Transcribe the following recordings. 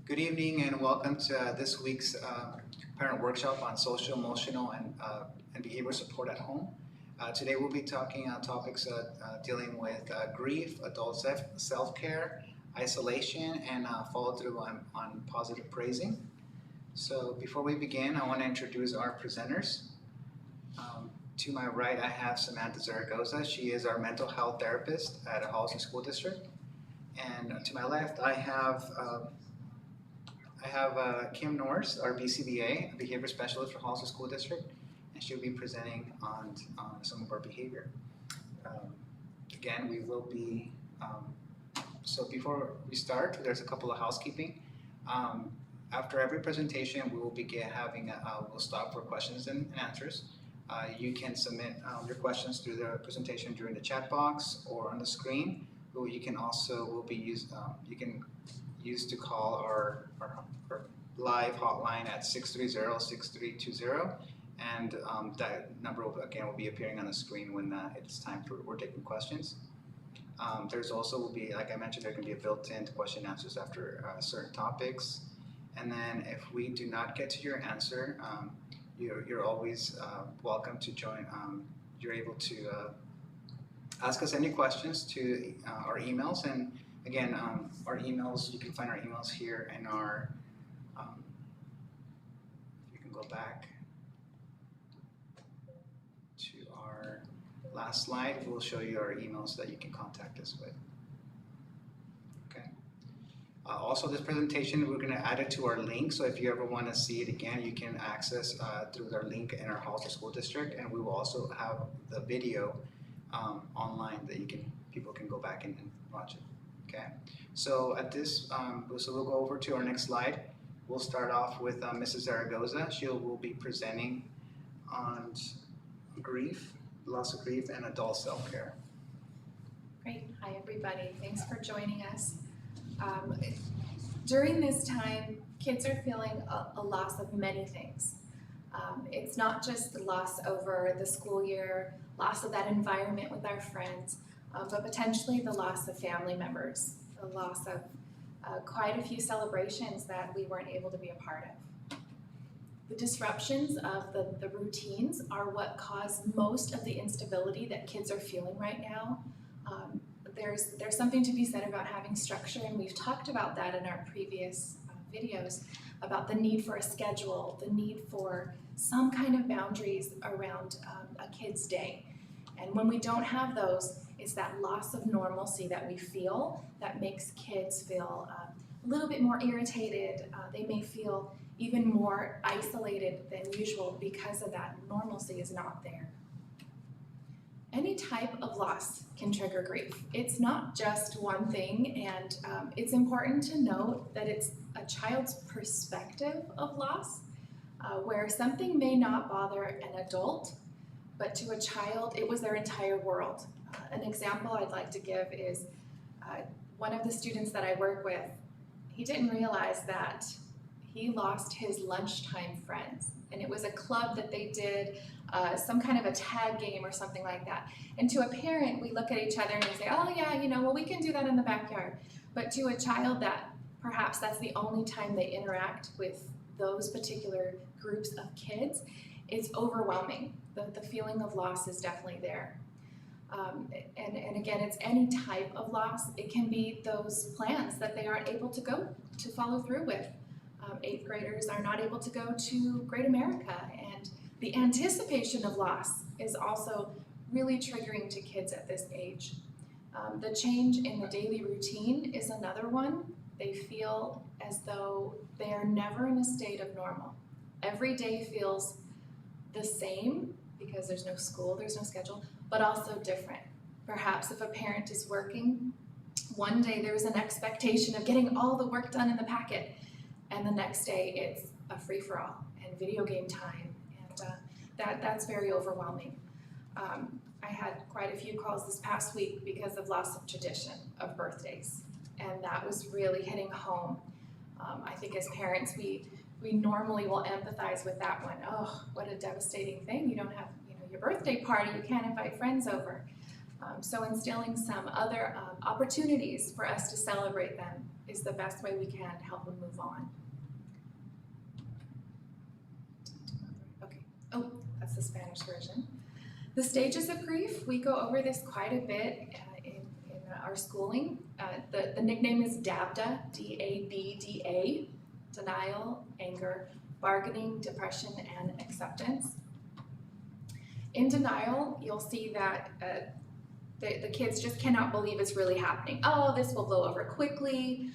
Good evening and welcome to this week's parent workshop on social, emotional, and behavior support at home. Today we'll be talking on topics dealing with grief, adult self-care, isolation, and follow through on positive praising. So before we begin, I want to introduce our presenters. To my right, I have Samantha Zaragoza. She is our mental health therapist at a Halsey School District. And to my left, I have Kim Norris, our BCBA, behavior specialist for Halsey School District, and she'll be presenting on some of our behavior. Again, we will be, so before we start, there's a couple of housekeeping. After every presentation, we will begin having, we'll stop for questions and answers. You can submit your questions through the presentation during the chat box or on the screen. You can also, you can use to call our live hotline at 630-6320, and that number will be appearing on the screen when it's time we're taking questions. There's also will be, like I mentioned, there can be a built-in question and answers after certain topics. And then if we do not get to your answer, you're always welcome to join. You're able to ask us any questions to our emails, and again, our emails, you can find our emails here in our, you can go back to our last slide. We'll show you our emails that you can contact us with. Okay. Also, this presentation, we're going to add it to our link, so if you ever want to see it again, you can access through our link in our Halsey School District, and we will also have the video online that people can go back and watch it. Okay, so at this, so we'll go over to our next slide. We'll start off with Mrs. Zaragoza. She will be presenting on grief, loss of grief, and adult self-care. Great. Hi, everybody. Thanks for joining us. During this time, kids are feeling a loss of many things. It's not just the loss over the school year, loss of that environment with our friends, but potentially the loss of family members, the loss of quite a few celebrations that we weren't able to be a part of. The disruptions of the routines are what cause most of the instability that kids are feeling right now. There's something to be said about having structure, and we've talked about that in our previous videos, about the need for a schedule, the need for some kind of boundaries around a kid's day. And when we don't have those, it's that loss of normalcy that we feel that makes kids feel a little bit more irritated. They may feel even more isolated than usual because of that normalcy is not there. Any type of loss can trigger grief. It's not just one thing, and it's important to note that it's a child's perspective of loss, where something may not bother an adult, but to a child, it was their entire world. An example I'd like to give is one of the students that I work with, he didn't realize that he lost his lunchtime friends. And it was a club that they did, some kind of a tag game or something like that. And to a parent, we look at each other and we say, oh yeah, well, we can do that in the backyard. But to a child, that perhaps that's the only time they interact with those particular groups of kids, it's overwhelming. The feeling of loss is definitely there. And again, it's any type of loss. It can be those plans that they aren't able to follow through with. 8th graders are not able to go to Great America, and the anticipation of loss is also really triggering to kids at this age. The change in the daily routine is another one. They feel as though they are never in a state of normal. Every day feels the same because there's no school, there's no schedule, but also different. Perhaps if a parent is working, one day there's an expectation of getting all the work done in the packet, and the next day it's a free-for-all and video game time, and that's very overwhelming. I had quite a few calls this past week because of loss of tradition of birthdays, and that was really hitting home. I think as parents, we normally will empathize with that one. Oh, what a devastating thing. You don't have your birthday party, you can't invite friends over. So instilling some other opportunities for us to celebrate them is the best way we can to help them move on. Okay, oh, that's the Spanish version. The stages of grief, we go over this quite a bit in our schooling. The nickname is DABDA, D-A-B-D-A, denial, anger, bargaining, depression, and acceptance. In denial, you'll see that the kids just cannot believe it's really happening. Oh, this will blow over quickly.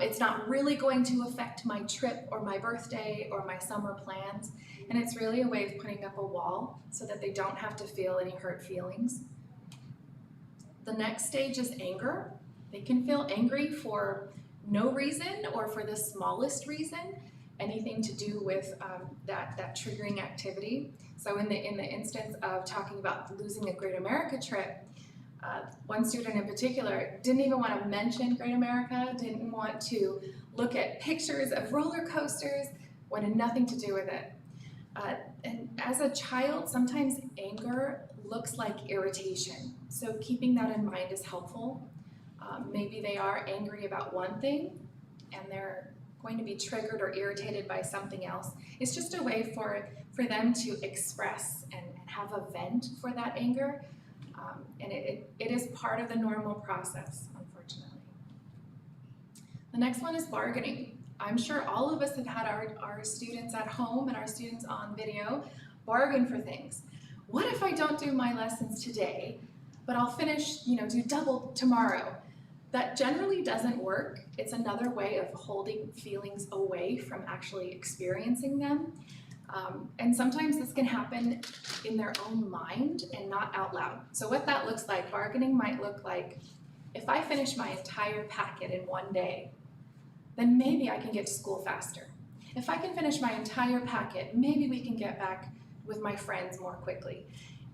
It's not really going to affect my trip or my birthday or my summer plans. And it's really a way of putting up a wall so that they don't have to feel any hurt feelings. The next stage is anger. They can feel angry for no reason or for the smallest reason, anything to do with that triggering activity. So in the instance of talking about losing a Great America trip, one student in particular didn't even want to mention Great America, didn't want to look at pictures of roller coasters, wanted nothing to do with it. And as a child, sometimes anger looks like irritation. So keeping that in mind is helpful. Maybe they are angry about one thing and they're going to be triggered or irritated by something else. It's just a way for them to express and have a vent for that anger. And it is part of the normal process, unfortunately. The next one is bargaining. I'm sure all of us have had our students at home and our students on video bargain for things. What if I don't do my lessons today, but I'll finish, do double tomorrow? That generally doesn't work. It's another way of holding feelings away from actually experiencing them. And sometimes this can happen in their own mind and not out loud. So what that looks like, bargaining might look like, if I finish my entire packet in one day, then maybe I can get to school faster. If I can finish my entire packet, maybe we can get back with my friends more quickly.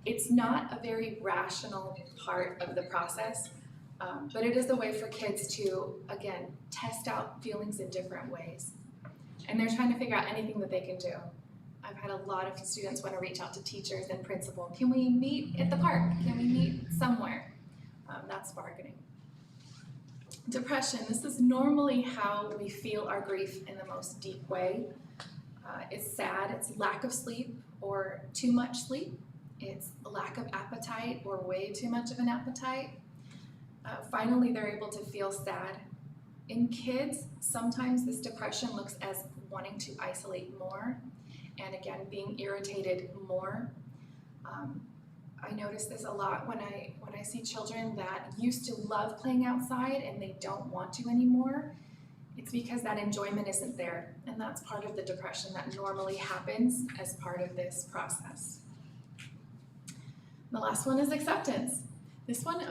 It's not a very rational part of the process, but it is a way for kids to, again, test out feelings in different ways. And they're trying to figure out anything that they can do. I've had a lot of students want to reach out to teachers and principal. Can we meet at the park? Can we meet somewhere? That's bargaining. Depression, this is normally how we feel our grief in the most deep way. It's sad, it's lack of sleep or too much sleep. It's a lack of appetite or way too much of an appetite. Finally, they're able to feel sad. In kids, sometimes this depression looks as wanting to isolate more and again, being irritated more. I notice this a lot when I see children that used to love playing outside and they don't want to anymore. It's because that enjoyment isn't there, and that's part of the depression that normally happens as part of this process. The last one is acceptance. This one,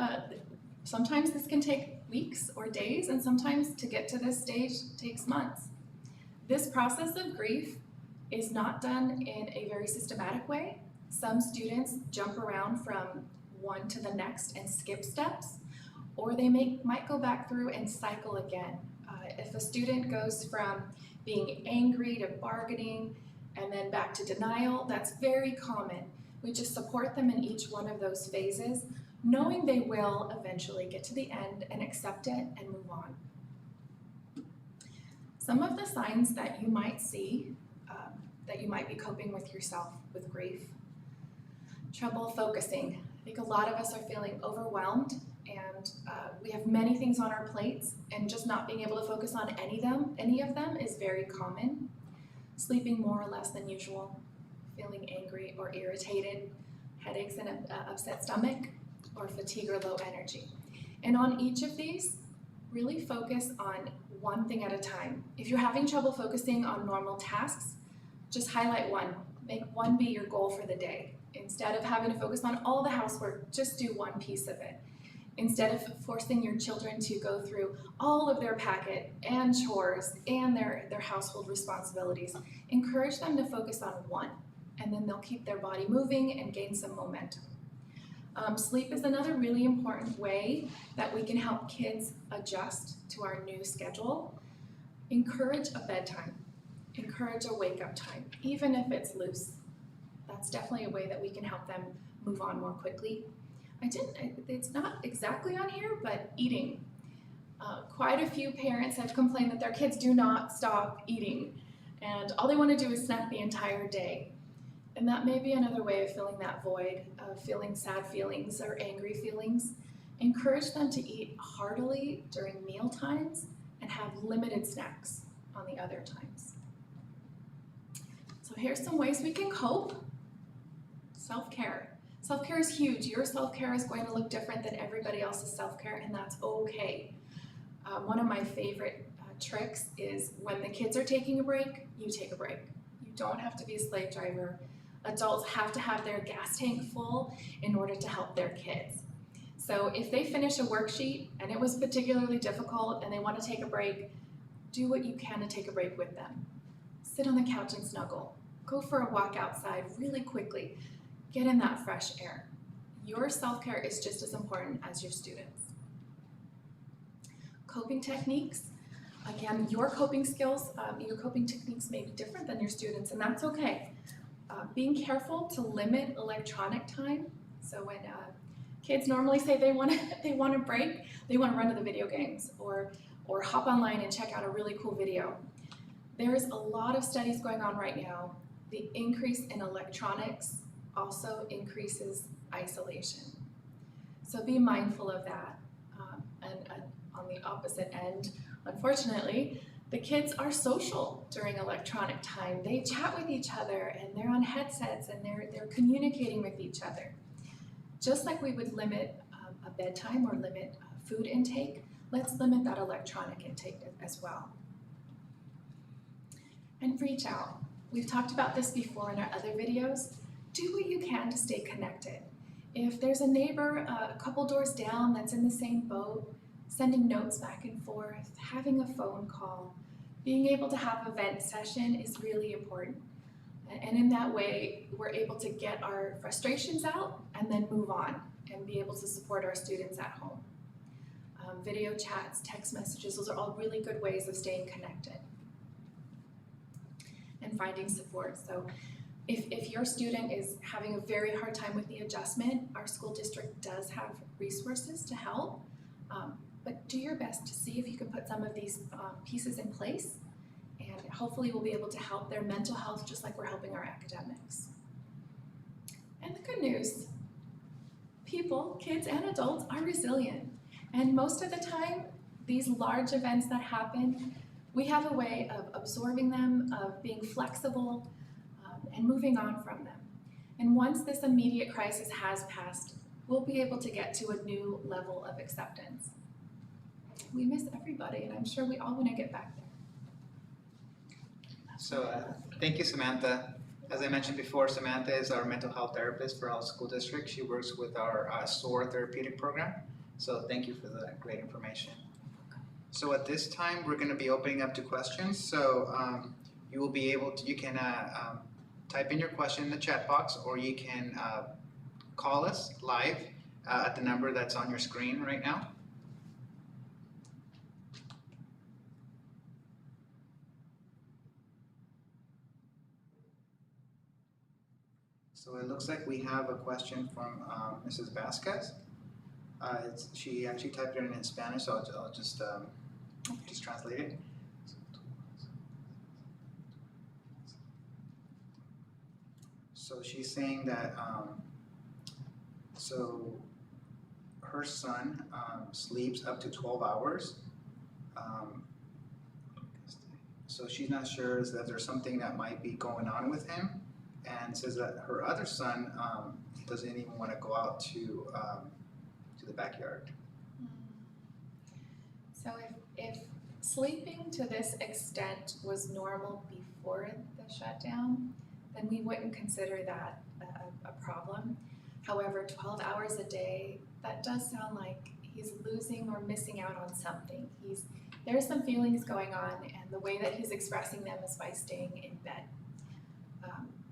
sometimes this can take weeks or days, and sometimes to get to this stage takes months. This process of grief is not done in a very systematic way. Some students jump around from one to the next and skip steps, or they might go back through and cycle again. If a student goes from being angry to bargaining and then back to denial, that's very common. We just support them in each one of those phases, knowing they will eventually get to the end and accept it and move on. Some of the signs that you might see that you might be coping with yourself with grief. Trouble focusing. I think a lot of us are feeling overwhelmed and we have many things on our plates, and just not being able to focus on any of them is very common. Sleeping more or less than usual, feeling angry or irritated, headaches and an upset stomach, or fatigue or low energy. And on each of these, really focus on one thing at a time. If you're having trouble focusing on normal tasks, just highlight one. Make one be your goal for the day. Instead of having to focus on all the housework, just do one piece of it. Instead of forcing your children to go through all of their packet and chores and their household responsibilities, encourage them to focus on one, and then they'll keep their body moving and gain some momentum. Sleep is another really important way that we can help kids adjust to our new schedule. Encourage a bedtime. Encourage a wake-up time, even if it's loose. That's definitely a way that we can help them move on more quickly. It's not exactly on here, but eating. Quite a few parents have complained that their kids do not stop eating, and all they want to do is snack the entire day. And that may be another way of filling that void of feeling sad feelings or angry feelings. Encourage them to eat heartily during meal times and have limited snacks on the other times. So here's some ways we can cope. Self-care. Self-care is huge. Your self-care is going to look different than everybody else's self-care, and that's okay. One of my favorite tricks is when the kids are taking a break, you take a break. You don't have to be a slave driver. Adults have to have their gas tank full in order to help their kids. So if they finish a worksheet and it was particularly difficult and they want to take a break, do what you can to take a break with them. Sit on the couch and snuggle. Go for a walk outside really quickly. Get in that fresh air. Your self-care is just as important as your students. Coping techniques. Again, your coping skills, your coping techniques may be different than your students, and that's okay. Being careful to limit electronic time. So when kids normally say they want a break, they want to run to the video games or hop online and check out a really cool video. There's a lot of studies going on right now. The increase in electronics also increases isolation. So be mindful of that. And on the opposite end, unfortunately, the kids are social during electronic time. They chat with each other and they're on headsets and they're communicating with each other. Just like we would limit a bedtime or limit food intake, let's limit that electronic intake as well. And reach out. We've talked about this before in our other videos. Do what you can to stay connected. If there's a neighbor a couple doors down that's in the same boat, sending notes back and forth, having a phone call, being able to have a vent session is really important. And in that way, we're able to get our frustrations out and then move on and be able to support our students at home. Video chats, text messages, those are all really good ways of staying connected and finding support. So if your student is having a very hard time with the adjustment, our school district does have resources to help. But do your best to see if you can put some of these pieces in place, and hopefully we'll be able to help their mental health just like we're helping our academics. And the good news, people, kids and adults, are resilient. And most of the time, these large events that happen, we have a way of absorbing them, of being flexible, and moving on from them. And once this immediate crisis has passed, we'll be able to get to a new level of acceptance. We miss everybody, and I'm sure we all want to get back there. So thank you, Samantha. As I mentioned before, Samantha is our mental health therapist for our school district. She works with our SOAR therapeutic program. So thank you for the great information. So at this time, we're going to be opening up to questions. So you will be able to, you can type in your question in the chat box, or you can call us live at the number that's on your screen right now. So it looks like we have a question from Mrs. Vasquez. She actually typed it in Spanish, so I'll just translate it. So she's saying that so her son sleeps up to 12 hours. So she's not sure that there's something that might be going on with him, and says that her other son doesn't even want to go out to the backyard. So if sleeping to this extent was normal before the shutdown, then we wouldn't consider that a problem. However, 12 hours a day, that does sound like he's losing or missing out on something. There's some feelings going on, and the way that he's expressing them is by staying in bed.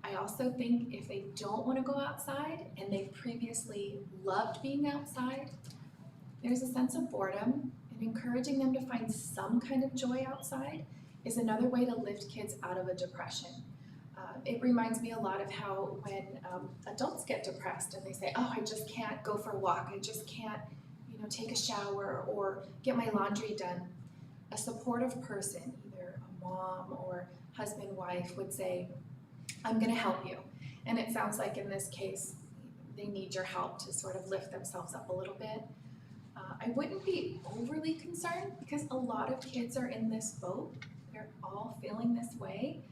I also think if they don't want to go outside and they've previously loved being outside, there's a sense of boredom, and encouraging them to find some kind of joy outside is another way to lift kids out of a depression. It reminds me a lot of how when adults get depressed and they say, oh, I just can't go for a walk, I just can't, take a shower or get my laundry done, a supportive person, either a mom or husband, wife, would say, I'm gonna help you. And it sounds like in this case, they need your help to sort of lift themselves up a little bit. I wouldn't be overly concerned because a lot of kids are in this boat. They're all feeling this way.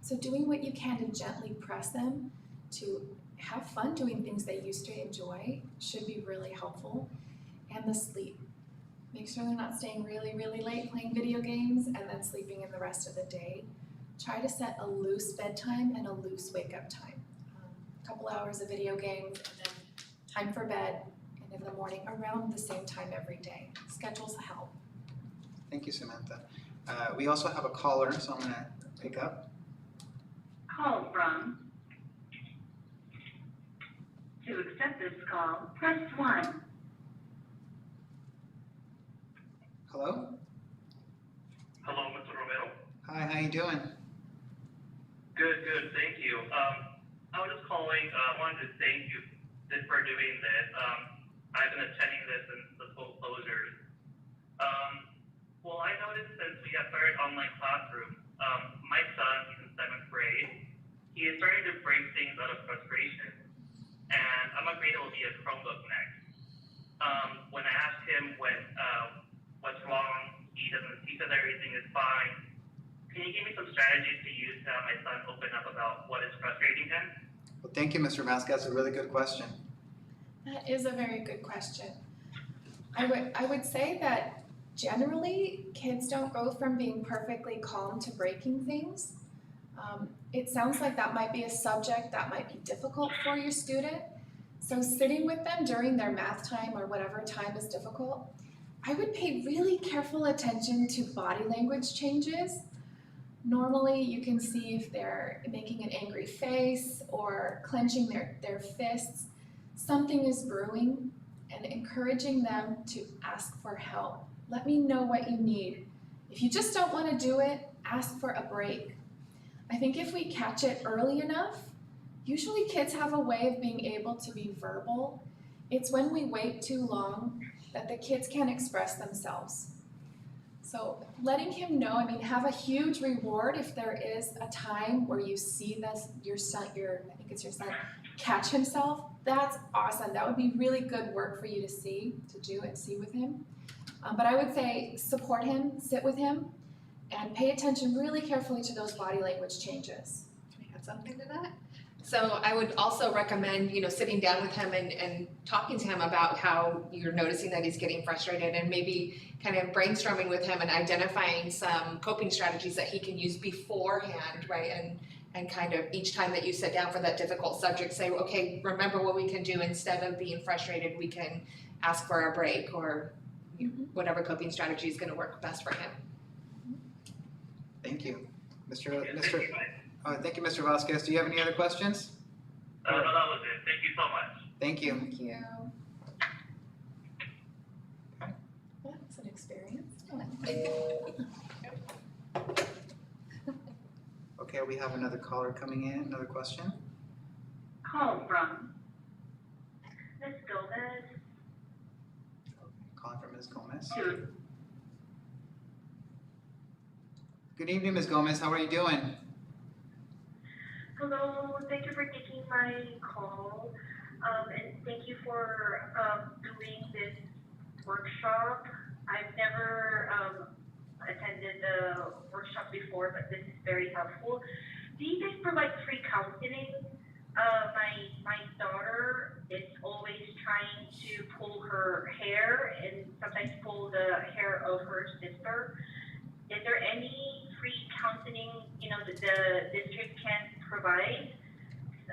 So doing what you can to gently press them to have fun doing things they used to enjoy should be really helpful. And the sleep. Make sure they're not staying really, really late playing video games and then sleeping in the rest of the day. Try to set a loose bedtime and a loose wake-up time. A couple hours of video games and then time for bed, and in the morning around the same time every day. Schedules help. Thank you, Samantha. We also have a caller, so I'm gonna pick up. Call from. To accept this call, press 1. Hello? Hello, Mr. Romero. Hi, how you doing? Good, thank you. I was just calling, wanted to thank you for doing this. I've been attending this since the school closures. Well, I noticed since we have started online classroom, my son, he's in 7th grade, he is starting to break things out of frustration. And I'm afraid it will be a Chromebook next. When I asked him what's wrong, he says everything is fine. Can you give me some strategies to use to have my son open up about what is frustrating him? Well, thank you, Mr. Vasquez. That's a really good question. That is a very good question. I would say that generally kids don't go from being perfectly calm to breaking things. It sounds like that might be a subject that might be difficult for your student. So sitting with them during their math time or whatever time is difficult, I would pay really careful attention to body language changes. Normally you can see if they're making an angry face or clenching their fists. Something is brewing, and encouraging them to ask for help. Let me know what you need. If you just don't want to do it, ask for a break. I think if we catch it early enough, usually kids have a way of being able to be verbal. It's when we wait too long that the kids can't express themselves. So letting him know, have a huge reward if there is a time where you see this, your son, I think it's your son, catch himself. That's awesome. That would be really good work for you to do and see with him. But I would say support him, sit with him, and pay attention really carefully to those body language changes. Can I add something to that? So I would also recommend, sitting down with him and talking to him about how you're noticing that he's getting frustrated, and maybe kind of brainstorming with him and identifying some coping strategies that he can use beforehand, right? And kind of each time that you sit down for that difficult subject, say, okay, remember what we can do instead of being frustrated, we can ask for a break, or whatever coping strategy is going to work best for him. Thank you. Thank you, Mr. Vasquez. Do you have any other questions? No, that was it. Thank you so much. Thank you. Thank you. Okay. That's an experience. Okay, we have another caller coming in. Another question. Call from. Ms. Gomez. Calling from Ms. Gomez. To. Good evening, Ms. Gomez. How are you doing? Hello, thank you for taking my call, and thank you for doing this workshop. I've never attended the workshop before, but this is very helpful. Do you guys provide free counseling? My daughter is always trying to pull her hair and sometimes pull the hair of her sister. Is there any free counseling, that the district can provide?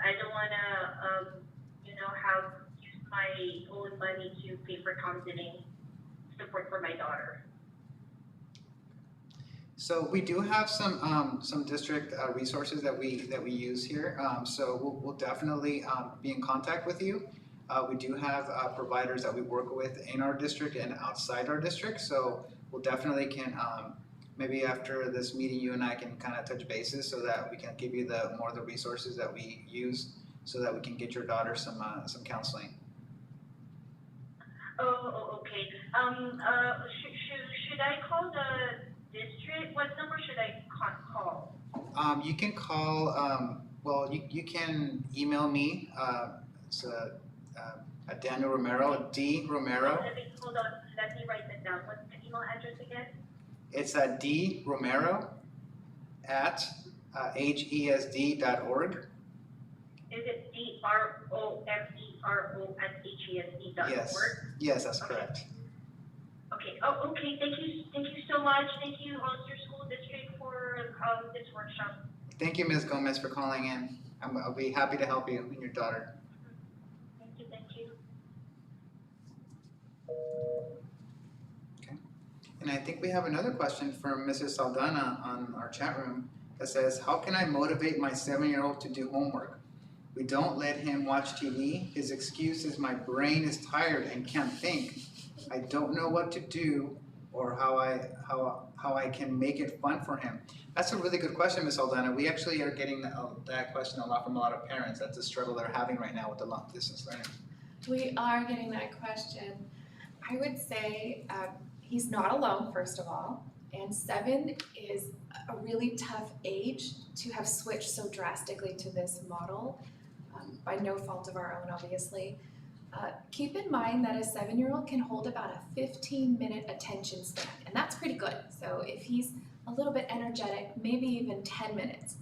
I don't want to, have used my own money to pay for counseling support for my daughter. So we do have some district resources that we use here. So we'll definitely be in contact with you. We do have providers that we work with in our district and outside our district. So we'll definitely can maybe after this meeting, you and I can kind of touch bases so that we can give you more of the resources that we use, so that we can get your daughter some counseling. Okay. Should I call the district? What number should I call? You can call, well, you can email me, it's Daniel Romero, D Romero. Hold on, let me write that down. What's the email address again? It's D Romero at HESD.org. Is it DROMERO@HESD.org? Yes, that's correct. Okay. Oh, okay. Thank you so much. Thank you, Hollister School District, for this workshop. Thank you, Ms. Gomez, for calling in. I'll be happy to help you and your daughter. Thank you. And I think we have another question from Mrs. Saldana on our chat room that says, how can I motivate my 7-year-old to do homework? We don't let him watch TV. His excuse is my brain is tired and can't think. I don't know what to do or how I can make it fun for him. That's a really good question, Ms. Saldana. We actually are getting that question a lot from a lot of parents. That's a struggle they're having right now with the long distance learning. We are getting that question. I would say he's not alone, first of all, and 7 is a really tough age to have switched so drastically to this model, by no fault of our own, obviously. Keep in mind that a 7-year-old can hold about a 15-minute attention span, and that's pretty good. So if he's a little bit energetic, maybe even 10 minutes.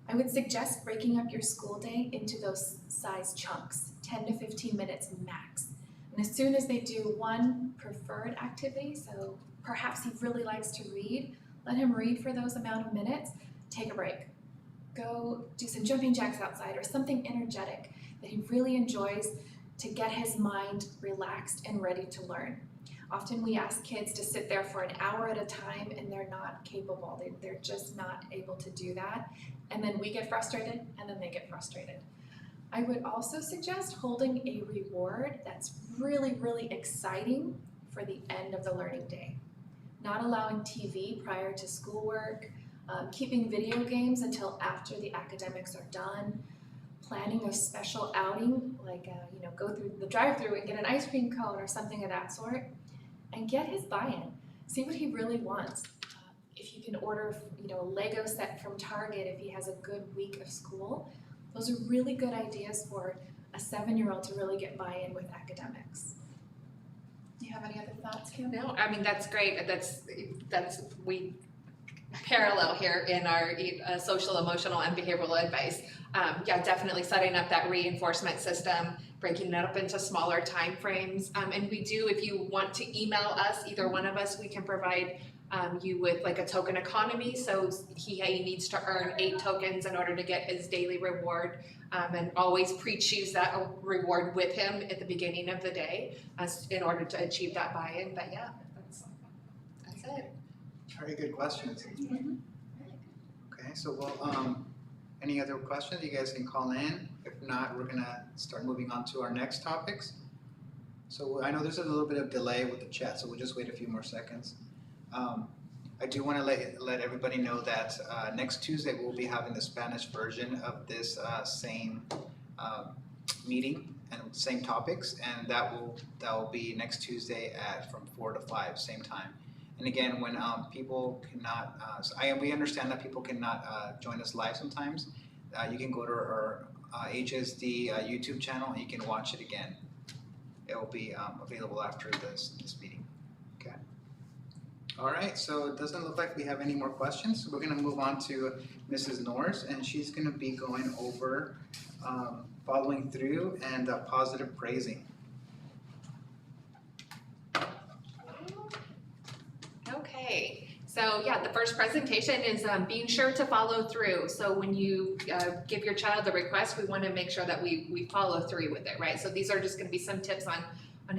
I would suggest breaking up your school day into those size chunks, 10 to 15 minutes max. And as soon as they do one preferred activity, so perhaps he really likes to read, let him read for those amount of minutes, take a break. Go do some jumping jacks outside or something energetic that he really enjoys to get his mind relaxed and ready to learn. Often we ask kids to sit there for an hour at a time and they're not capable. They're just not able to do that. And then we get frustrated and then they get frustrated. I would also suggest holding a reward that's really, really exciting for the end of the learning day. Not allowing TV prior to schoolwork, keeping video games until after the academics are done, planning a special outing, like go through the drive-thru and get an ice cream cone or something of that sort, and get his buy-in. See what he really wants. If you can order, a Lego set from Target if he has a good week of school, those are really good ideas for a 7-year-old to really get buy-in with academics. Do you have any other thoughts, Kim? No, I mean, that's great. We parallel here in our social, emotional, and behavioral advice. Definitely setting up that reinforcement system, breaking it up into smaller time frames. And we do, if you want to email us, either one of us, we can provide you with like a token economy. So he needs to earn 8 tokens in order to get his daily reward, and always pre-choose that reward with him at the beginning of the day in order to achieve that buy-in. But yeah, that's it. Very good questions. Okay, so any other questions? You guys can call in. If not, we're gonna start moving on to our next topics. So I know there's a little bit of delay with the chat, so we'll just wait a few more seconds. I do want to let everybody know that next Tuesday we'll be having the Spanish version of this same meeting and same topics, and that will be next Tuesday from 4 to 5, same time. And again, when people cannot, we understand that people cannot join us live sometimes. You can go to our HSD YouTube channel and you can watch it again. It will be available after this meeting. Okay. All right, so it doesn't look like we have any more questions. So we're going to move on to Mrs. Norris, and she's going to be going over following through and positive praising. Okay, so the first presentation is being sure to follow through. So when you give your child a request, we want to make sure that we follow through with it, right? So these are just going to be some tips on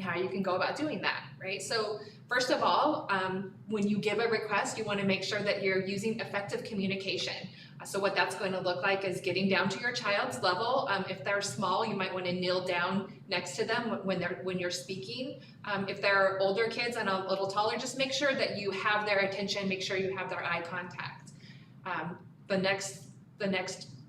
how you can go about doing that, right? So first of all, when you give a request, you want to make sure that you're using effective communication. So what that's going to look like is getting down to your child's level. If they're small, you might want to kneel down next to them when you're speaking. If they're older kids and a little taller, just make sure that you have their attention, make sure you have their eye contact. The next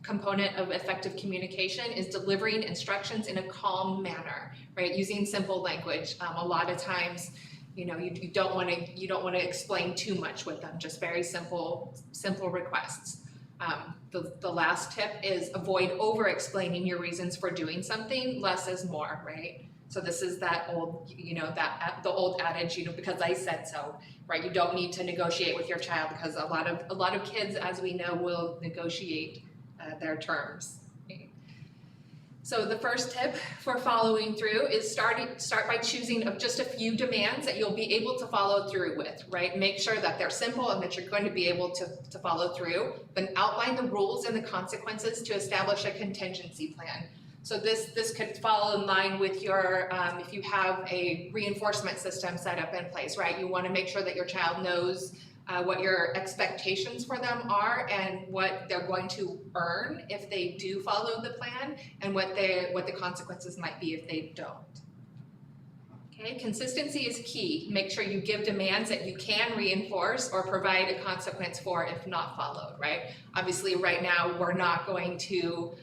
component of effective communication is delivering instructions in a calm manner, right? Using simple language. A lot of times, you don't want to explain too much with them. Just very simple requests. The last tip is avoid over-explaining your reasons for doing something. Less is more, right? So this is that old, the old adage, because I said so, right? You don't need to negotiate with your child, because a lot of kids, as we know, will negotiate their terms. Okay. So the first tip for following through is start by choosing of just a few demands that you'll be able to follow through with, right? Make sure that they're simple and that you're going to be able to follow through. Then outline the rules and the consequences to establish a contingency plan. So this could fall in line with your, if you have a reinforcement system set up in place, right? You want to make sure that your child knows what your expectations for them are and what they're going to earn if they do follow the plan, and what the consequences might be if they don't. Okay, consistency is key. Make sure you give demands that you can reinforce or provide a consequence for if not followed, right? Obviously, right now, we're not going to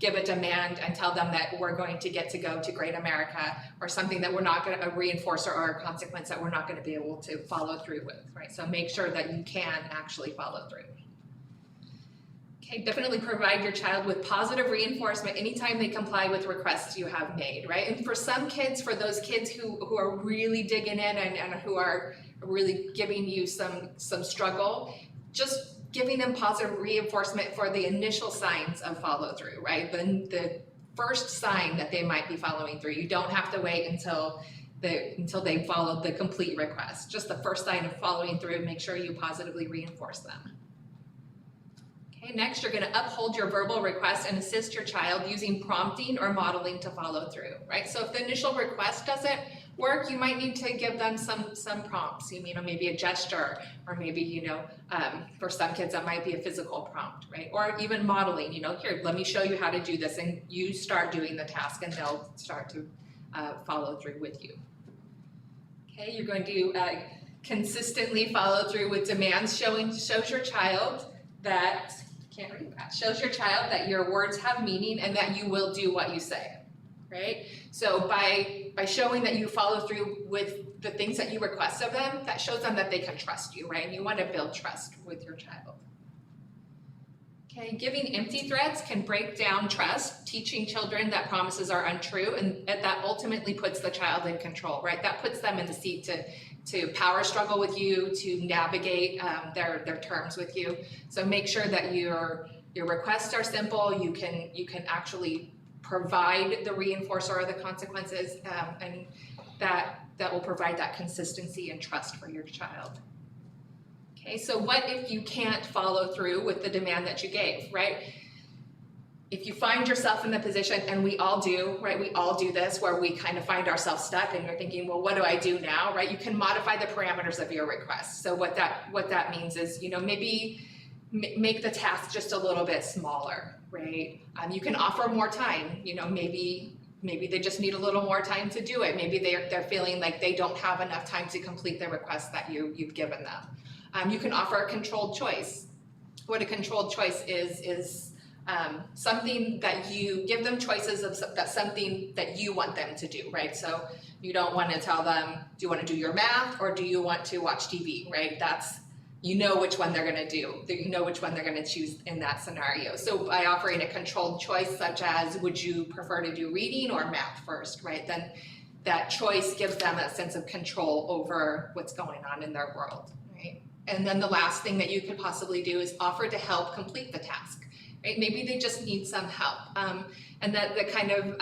give a demand and tell them that we're going to get to go to Great America, or something that we're not going to, a reinforcer or a consequence that we're not going to be able to follow through with, right? So make sure that you can actually follow through. Okay, definitely provide your child with positive reinforcement anytime they comply with requests you have made, right? And for some kids, for those kids who are really digging in and who are really giving you some struggle, just giving them positive reinforcement for the initial signs of follow through, right? The first sign that they might be following through. You don't have to wait until they follow the complete request. Just the first sign of following through, make sure you positively reinforce them. Okay, next you're going to uphold your verbal request and assist your child using prompting or modeling to follow through, right? So if the initial request doesn't work, you might need to give them some prompts, maybe a gesture, or maybe, for some kids that might be a physical prompt, right? Or even modeling, here, let me show you how to do this, and you start doing the task and they'll start to follow through with you. Okay, you're going to consistently follow through with demands. Shows your child that, shows your child that your words have meaning and that you will do what you say. Right? So by showing that you follow through with the things that you request of them, that shows them that they can trust you, right? And you want to build trust with your child. Okay, giving empty threats can break down trust, teaching children that promises are untrue, and that ultimately puts the child in control, right? That puts them in the seat to power struggle with you, to navigate their terms with you. So make sure that your requests are simple. You can actually provide the reinforcer or the consequences, and that will provide that consistency and trust for your child. Okay, so what if you can't follow through with the demand that you gave, right? If you find yourself in the position, and we all do, right? We all do this, where we kind of find ourselves stuck and you're thinking, well, what do I do now, right? You can modify the parameters of your request. So what that means is, maybe make the task just a little bit smaller, right? You can offer more time, maybe they just need a little more time to do it. Maybe they're feeling like they don't have enough time to complete the request that you've given them. You can offer a controlled choice. What a controlled choice is something that you give them choices of, that's something that you want them to do, right? So you don't want to tell them, do you want to do your math or do you want to watch TV, right? You know which one they're going to do. You know which one they're going to choose in that scenario. So by offering a controlled choice, such as, would you prefer to do reading or math first, right? Then that choice gives them a sense of control over what's going on in their world, right? And then the last thing that you could possibly do is offer to help complete the task, right? Maybe they just need some help. And that kind of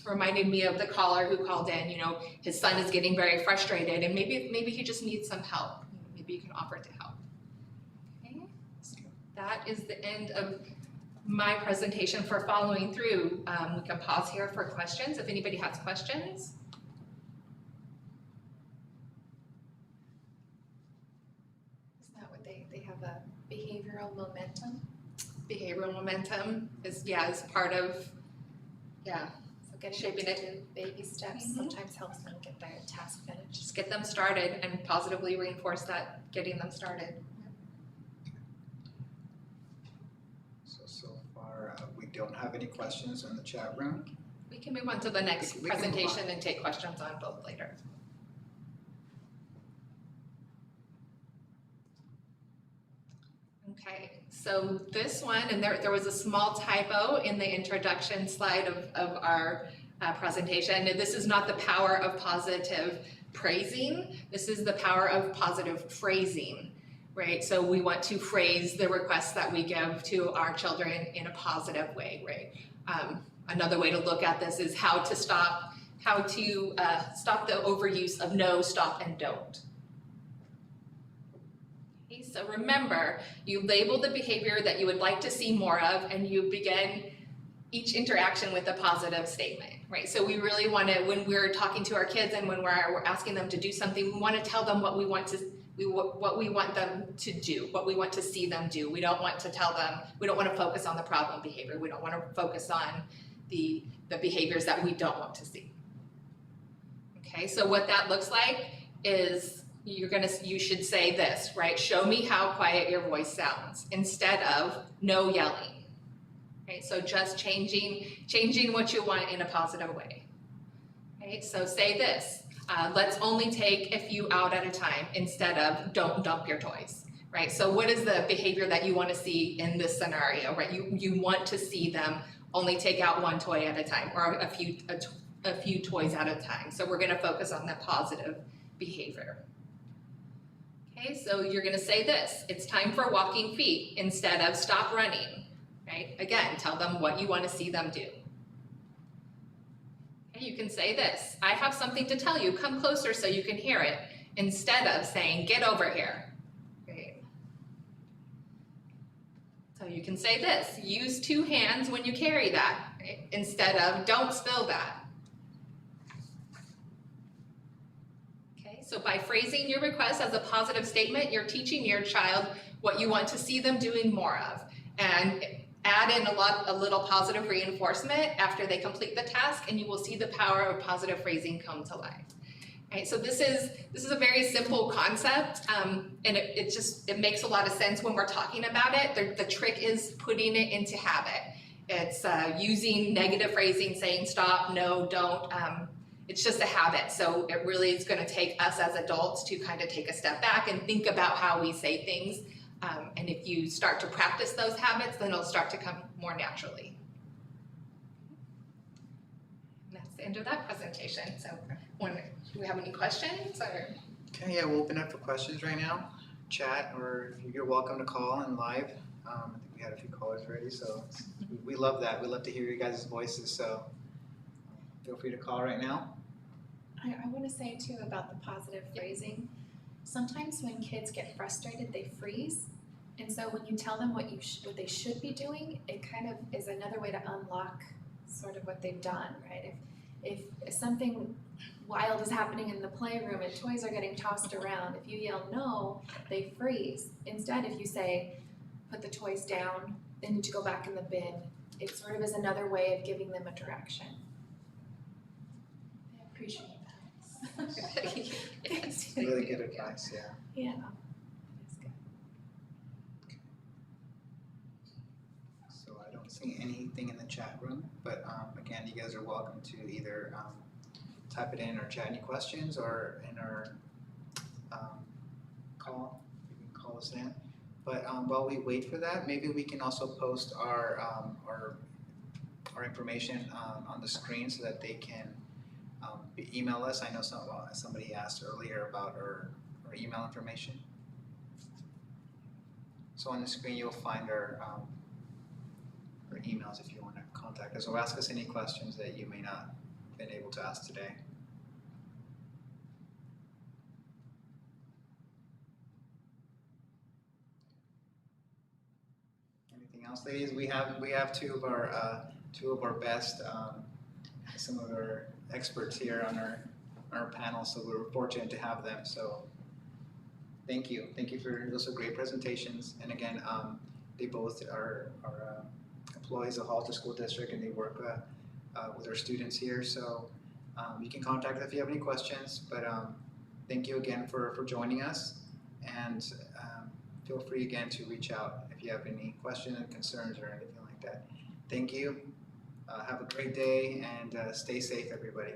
reminded me of the caller who called in, his son is getting very frustrated and maybe he just needs some help. Maybe you can offer to help. Okay, so that is the end of my presentation for following through. We can pause here for questions if anybody has questions. Isn't that what they have a behavioral momentum? Behavioral momentum is part of, So getting shaping them it. to do baby steps sometimes helps them get their task finished. Just get them started and positively reinforce that getting them started. So don't have any questions in the chat room. We can move on to the next We can move on. presentation and take questions on both later. Okay, so this one, and there was a small typo in the introduction slide of our presentation. This is not the power of positive praising. This is the power of positive phrasing, right? So we want to phrase the requests that we give to our children in a positive way, right? Another way to look at this is how to stop the overuse of no, stop, and don't. Okay, so remember, you label the behavior that you would like to see more of, and you begin each interaction with a positive statement, right? So we really want to, when we're talking to our kids and when we're asking them to do something, we want to tell them what we want them to do, what we want to see them do. We don't want to tell them, we don't want to focus on the problem behavior. We don't want to focus on the behaviors that we don't want to see. Okay, so what that looks like is you should say this, right? Show me how quiet your voice sounds instead of no yelling. Right, so just changing what you want in a positive way. Right, so say this, let's only take a few out at a time instead of don't dump your toys. Right, so what is the behavior that you want to see in this scenario, right? You want to see them only take out one toy at a time or a few toys at a time. So we're going to focus on the positive behavior. Okay, so you're going to say this, it's time for walking feet instead of stop running. Right? Again, tell them what you want to see them do. Okay, you can say this, I have something to tell you, come closer so you can hear it, instead of saying, get over here. Right? So you can say this, use 2 hands when you carry that, right? Instead of don't spill that. Okay, so by phrasing your request as a positive statement, you're teaching your child what you want to see them doing more of. And add in a little positive reinforcement after they complete the task, and you will see the power of positive phrasing come to life. Right, so this is a very simple concept, and it makes a lot of sense when we're talking about it. The trick is putting it into habit. It's using negative phrasing, saying stop, no, don't. It's just a habit. So it really is going to take us as adults to kind of take a step back and think about how we say things. And if you start to practice those habits, then it'll start to come more naturally. And that's the end of that presentation. So do we have any questions? Or? Okay, yeah, we'll open up for questions right now. Chat, or you're welcome to call in live. I think we had a few callers already, so we love that. We love to hear your guys' voices, so feel free to call right now. I want to say too about the positive phrasing. Sometimes when kids get frustrated, they freeze. And so when you tell them what they should be doing, it kind of is another way to unlock sort of what they've done, right? If something wild is happening in the playroom and toys are getting tossed around, if you yell no, they freeze. Instead, if you say, put the toys down, they need to go back in the bin, it sort of is another way of giving them a direction. I appreciate that. Yes. Really good advice, yeah. Yeah. That's good. So I don't see anything in the chat room, but again, you guys are welcome to either type it in or chat any questions, or in our call. You can call us in. But while we wait for that, maybe we can also post our information on the screen so that they can email us. I know somebody asked earlier about our email information. So on the screen you'll find our emails if you want to contact us or ask us any questions that you may not have been able to ask today. Anything else, ladies? We have two of our best, some of our experts here on our panel, so we're fortunate to have them. So thank you for those great presentations. And again, they both are employees of Halter School District, and they work with our students here. So you can contact us if you have any questions. But thank you again for joining us, and feel free again to reach out if you have any questions and concerns or anything like that. Thank you. Have a great day and stay safe, everybody.